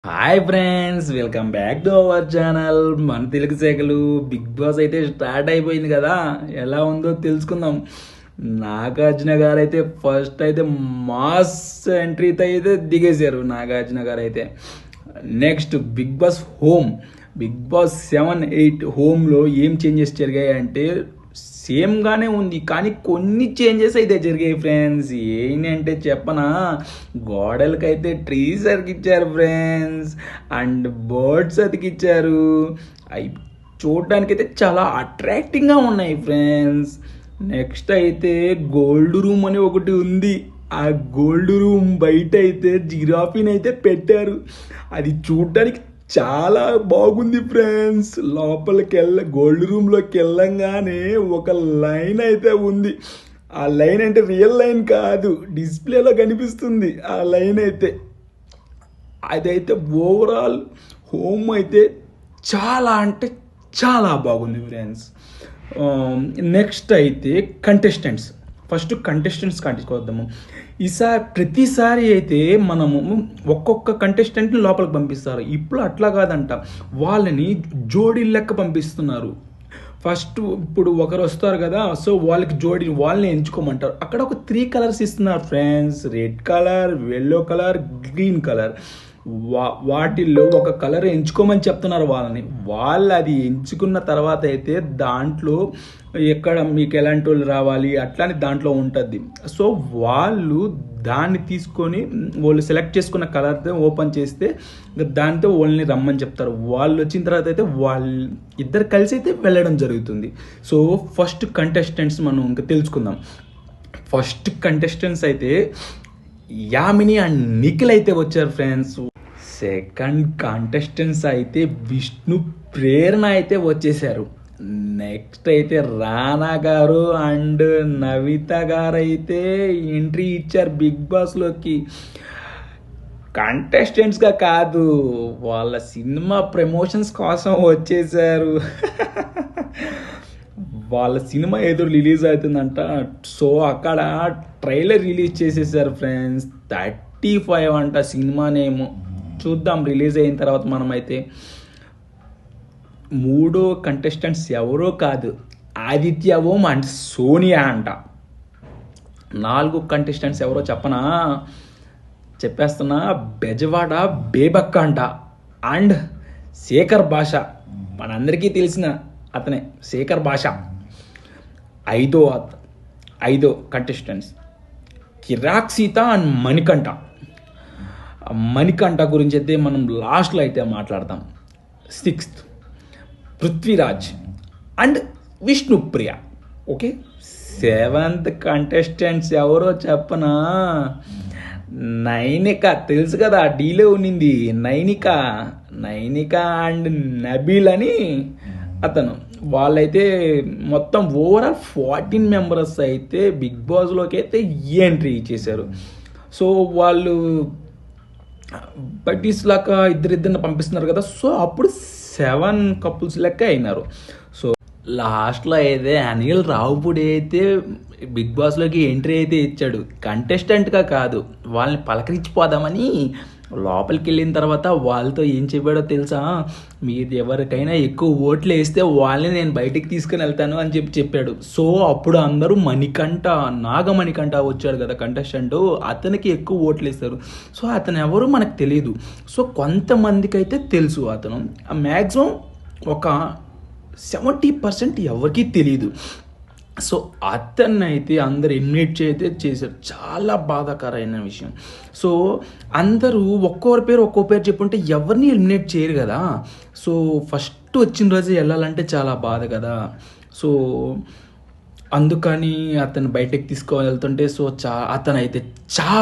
Hi friends, welcome back to our channel. మన తెలుగు శాఖలు big boss అయితే స్టార్ట్ అయిపోయింది కదా. ఎలా ఉందో తెలుసుకుందాం. నాగార్జున గారు అయితే ఫస్ట్ అయితే మాస్ ఎంట్రీతో అయితే దిగేశారు. నాగార్జున గారు అయితే నెక్స్ట్ బిగ్ బాస్ 7-8 హోమ్లో ఏం చేంజెస్ జరిగాయి అంటే సేమ్గానే ఉంది, కానీ కొన్ని చేంజెస్ అయితే జరిగాయి ఫ్రెండ్స్. ఏంటంటే చెప్పనా, గోడలకైతే ట్రీస్ అతికిచ్చారు ఫ్రెండ్స్, అండ్ బర్డ్స్ అతికిచ్చారు. అవి చూడడానికైతే చాలా అట్రాక్టింగ్గా ఉన్నాయి ఫ్రెండ్స్. నెక్స్ట్ అయితే గోల్డ్ రూమ్ అని ఒకటి ఉంది. ఆ గోల్డ్ రూమ్ బయట అయితే జిరాఫీని అయితే పెట్టారు. అది చూడడానికి చాలా బాగుంది ఫ్రెండ్స్. గోల్డ్ రూమ్లోకి వెళ్ళంగానే ఒక లైన్ అయితే ఉంది. ఆ లైన్ అంటే రియల్ లైన్ కాదు, డిస్ప్లేలో కనిపిస్తుంది ఆ లైన్ అయితే. అదైతే ఓవరాల్ హోమ్ అయితే చాలా అంటే చాలా బాగుంది ఫ్రెండ్స్. నెక్స్ట్ అయితే ఫస్ట్ కంటెస్టెంట్స్ కంటించుకోద్దాము. ప్రతిసారి అయితే మనము ఒక్కొక్క కంటెస్టెంట్ని లోపలికి పంపిస్తారు. ఇప్పుడు అట్లా కాదంట, వాళ్ళని జోడీ లెక్క పంపిస్తున్నారు. ఫస్ట్ ఇప్పుడు ఒకరు వస్తారు కదా, సో వాళ్ళని ఎంచుకోమంటారు. అక్కడ ఒక 3 కలర్స్ ఇస్తున్నారు friends: red colour, yellow colour, green colour. వాటిల్లో ఒక కలర్ ఎంచుకోమని చెప్తున్నారు వాళ్ళని. వాళ్ళు అది ఎంచుకున్న తర్వాత అయితే దాంట్లో ఎక్కడ మీకు ఎలాంటి వాళ్ళు రావాలి అట్లానే దాంట్లో ఉంటుంది. సో వాళ్ళు దాన్ని తీసుకొని వాళ్ళు సెలెక్ట్ చేసుకున్న కలర్తో ఓపెన్ చేస్తే దాంతో వాళ్ళని రమ్మని చెప్తారు. వాళ్ళు వచ్చిన తర్వాత అయితే ఇద్దరు కలిసి అయితే వెళ్ళడం జరుగుతుంది. సో ఫస్ట్ కంటెస్టెంట్స్ మనం ఇంకా తెలుసుకుందాం. ఫస్ట్ కంటెస్టెంట్స్ అయితే యామిని అండ్ నిఖిల్ అయితే వచ్చారు ఫ్రెండ్స్. సెకండ్ కంటెస్టెంట్స్ అయితే విష్ణు, ప్రేరణ అయితే వచ్చేసారు. నెక్స్ట్ అయితే రానా గారు అండ్ నవిత గారు అయితే ఎంట్రీ ఇచ్చారు బిగ్ బాస్లోకి. కంటెస్టెంట్స్గా కాదు, వాళ్ళ సినిమా ప్రమోషన్స్ కోసం వచ్చేసారు. వాళ్ళ సినిమా ఏదో రిలీజ్ అవుతుందంట. సో అక్కడ ట్రైలర్ రిలీజ్ చేసేసారు ఫ్రెండ్స్. 35 అంట సినిమా నేమ్. చూద్దాం రిలీజ్ అయిన తర్వాత. మనమైతే మూడో కంటెస్టెంట్స్ ఎవరో కాదు, ఆదిత్య ఓం అండ్ సోనియా అంట. 4 కంటెస్టెంట్స్ ఎవరో చెప్పేస్తున్నా: బెజవాడ బేబక్క అంట అండ్ శేఖర్ భాష. మనందరికీ తెలిసిన అతనే శేఖర్ భాష. ఐదో contestants Kirik Sita and Manikanta గురించి అయితే మనం లాస్ట్లో అయితే మాట్లాడతాం. 6th Prithviraj and Vishnupriya. Okay, 7th contestants ఎవరో చెప్పనా, నైనిక. తెలుసు కదా, డీలే ఉన్నింది నైనిక అండ్ నబీల్ అని అతను. వాళ్ళైతే మొత్తం ఓవరాల్ 14 మెంబర్స్ అయితే బిగ్ బాస్లోకి అయితే ఎంట్రీ ఇచ్చేసారు. సో వాళ్ళు బడ్డీస్ లాగా ఇద్దరిద్దరిని పంపిస్తున్నారు కదా, సో అప్పుడు 7 కపుల్స్ లెక్క అయినారు. సో లాస్ట్లో అయితే అనిల్ రావుపూడి అయితే బిగ్ బాస్లోకి ఎంట్రీ అయితే ఇచ్చాడు. కంటెస్టెంట్గా కాదు, వాళ్ళని పలకరించిపోదామని. లోపలికి వెళ్ళిన తర్వాత వాళ్ళతో ఏం చెప్పాడో తెలుసా, మీరు ఎవరికైనా ఎక్కువ ఓట్లు వేస్తే వాళ్ళని నేను బయటికి తీసుకుని వెళ్తాను అని చెప్పాడు. సో అప్పుడు అందరూ నాగమణికంఠ వచ్చాడు కదా కంటెస్టెంట్, అతనికి ఎక్కువ ఓట్లు వేస్తారు. సో అతను ఎవరు మనకు తెలియదు. సో కొంతమందికి అయితే తెలుసు. అతను మ్యాక్సిమం ఒక 70% ఎవరికీ తెలియదు. సో అతన్ని అయితే అందరు ఎలిమినేట్ అయితే చేశారు. చాలా బాధాకరమైన విషయం. సో అందరూ ఒక్కో పేరు చెప్పుంటే ఎవరిని ఎలిమినేట్ చేయరు కదా. సో ఫస్ట్ వచ్చిన రోజు వెళ్ళాలంటే చాలా బాధ కదా. సో అందుకని అతను బయటకు తీసుకొని వెళ్తుంటే సో అతను అయితే